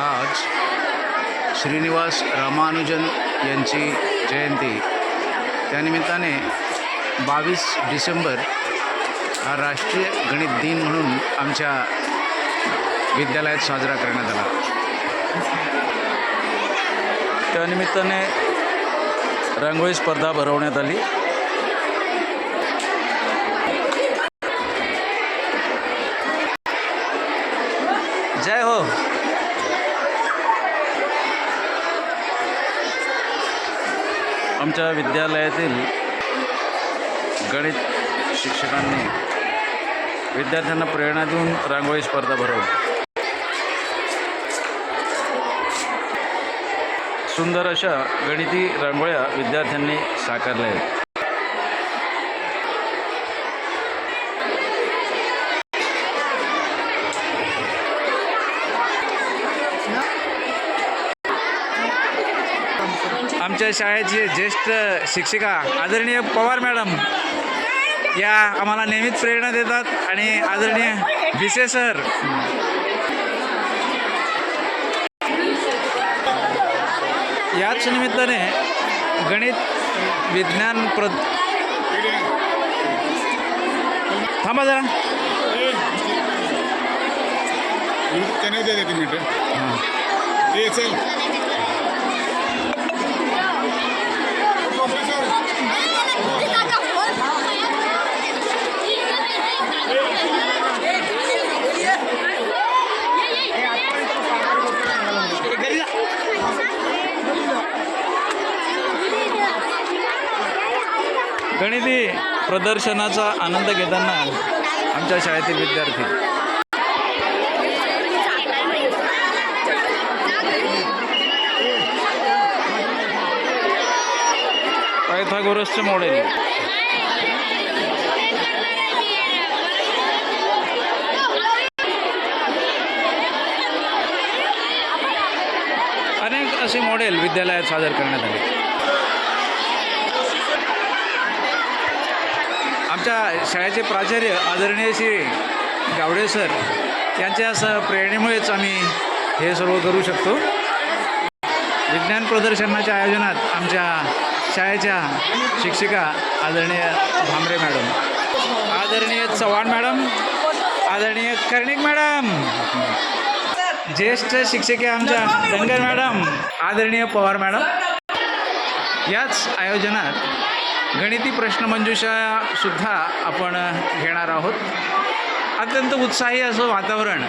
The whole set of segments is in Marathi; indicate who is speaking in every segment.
Speaker 1: आज श्रीनिवास रामानुजन यांची जयंती, त्यानिमित्ताने 22 डिसेंबर हा राष्ट्रीय गणित दिन म्हणून आमच्या विद्यालयात साजरा करण्यात आला। त्यानिमित्ताने रांगोळी स्पर्धा भरवण्यात आली। जय हो। आमच्या विद्यालयातील गणित शिक्षकांनी विद्यार्थ्यांना प्रेरणा देऊन रांगोळी स्पर्धा भरवली। सुंदर अशा गणिती रांगोळ्या विद्यार्थ्यांनी साकारल्या आहेत। आमच्या शाळेचे ज्येष्ठ शिक्षिका आदरणीय पवार मॅडम या आम्हाला नेहमीच प्रेरणा देतात आणि आदरणीय भिसे सर, याच निमित्ताने गणित विज्ञान थांबा जरा गणिती प्रदर्शनाचा आनंद घेताना आमच्या शाळेतील विद्यार्थी पायथागोरसचे मॉडेल, अनेक असे मॉडेल विद्यालयात सादर करण्यात आले। आमच्या शाळेचे प्राचार्य आदरणीय श्री गावडे सर यांच्या प्रेरणेमुळेच आम्ही हे सर्व करू शकतो। विज्ञान प्रदर्शनाच्या आयोजनात आमच्या शाळेच्या शिक्षिका आदरणीय भामरे मॅडम, आदरणीय चव्हाण मॅडम, आदरणीय कर्णिक मॅडम, ज्येष्ठ शिक्षिका आमच्या दंगर मॅडम, आदरणीय पवार मॅडम, याच आयोजनात गणिती प्रश्नमंजुषासुद्धा आपण घेणार आहोत। अत्यंत उत्साही असं वातावरण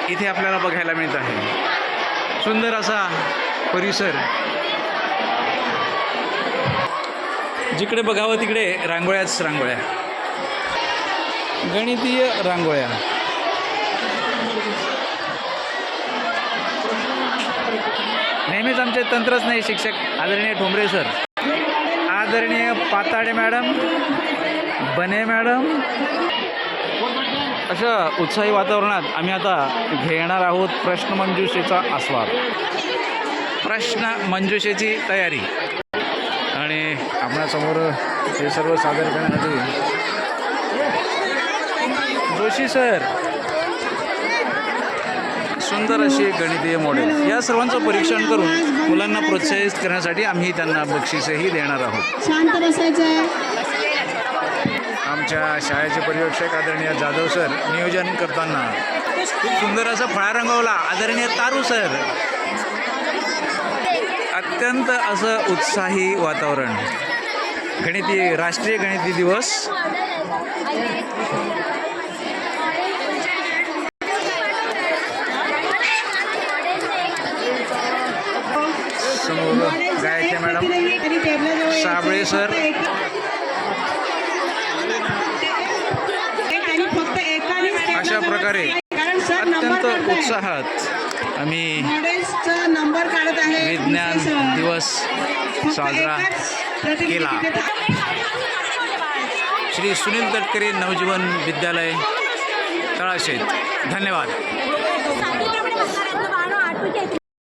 Speaker 1: इथे आपल्याला बघायला मिळत आहे। सुंदर असा परिसर, जिकडे बघावं तिकडे रांगोळ्याच रांगोळ्या, गणितीय रांगोळ्या। नेहमीच आमचे तंत्रज्ञ शिक्षक आदरणीय ठोंबरे सर, आदरणीय पाताडे मॅडम, बने मॅडम, अशा उत्साही वातावरणात आम्ही आता घेणार आहोत प्रश्नमंजुषेचा आस्वाद, प्रश्नमंजुषेची तयारी। आणि आपणासमोर हे सर्व सादर करण्यासाठी जोशी सर, सुंदर अशी गणितीय मॉडेल, या सर्वांचं परीक्षण करून मुलांना प्रोत्साहित करण्यासाठी आम्ही त्यांना बक्षीसही देणार आहोत।
Speaker 2: शांत बसायचं।
Speaker 1: आमच्या शाळेचे पर्यवेक्षक आदरणीय जाधव सर नियोजन करताना खूप सुंदर असं फळा रंगवला आदरणीय तारू सर। अत्यंत असं उत्साही वातावरण, गणिती राष्ट्रीय गणिती दिवस। समोर गायत्री मॅडम, साबळे सर, अशा प्रकारे अत्यंत उत्साहात आम्ही विज्ञान दिवस साजरा केला। श्री सुनील तटकरे नवजीवन विद्यालय तळाशेत। धन्यवाद।